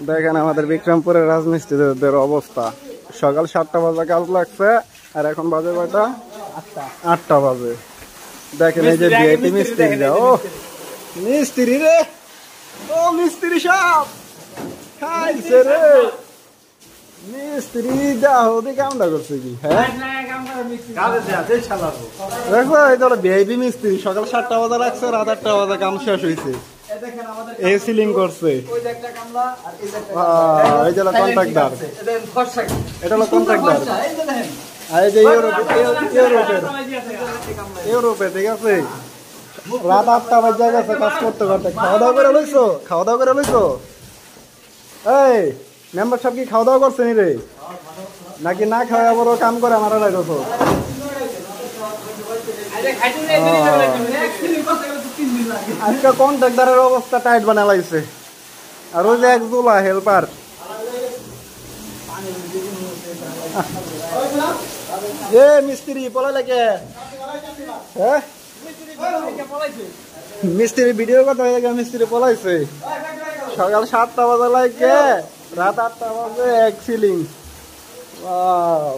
দেখেন আমাদের বিক্রমপুরের রাজমিস্ত্রিদের অবস্থা। সকাল 7টা বাজে কাজ লাগছে, আর এখন বাজে কয়টা? 8টা বাজে। দেখেন এই যে ভিআইপি মিস্ত্রি, ও মিস্ত্রি রে, ও মিস্ত্রি সাহেব খাইছে রে। মিস্ত্রি দাও দি কামটা করছে কি? হ্যাঁ দেখো এই তো ভিআইপি মিস্ত্রি, সকাল 7টা বাজে লাগছে, রাত 8টা বাজে কাম শেষ হয়েছে। এই সিলিং করছে, এই যে কন্ট্রাক্টর, এটা হলো কন্ট্রাক্টর। আর এই যে ইউরোপে, ঠিক আছে। রাত 8টা বাজে গেছে কাজ করতে করতে। খাওয়া দাওয়া করে লইছো? খাওয়া দাওয়া করে লইছো? এই মেম্বার সাহেব কি খাওয়া দাওয়া করছেন রে, নাকি না খাওয়া বড় কাম করে মারা লাগছো? আজকে কন্ট্রাক্টরের অবস্থা টাইট বানা লাগছে। আর ওই যে একজোলা হেল্পার, এ মিস্ত্রি পলাই লাগে। হ্যাঁ মিস্ত্রি ভিডিও কথা হয়ে গেছে, মিস্ত্রি পলাইছে। সকাল 7টা বাজে লাগে, রাত 8টা বাজে এক সিলিং। ওয়াও।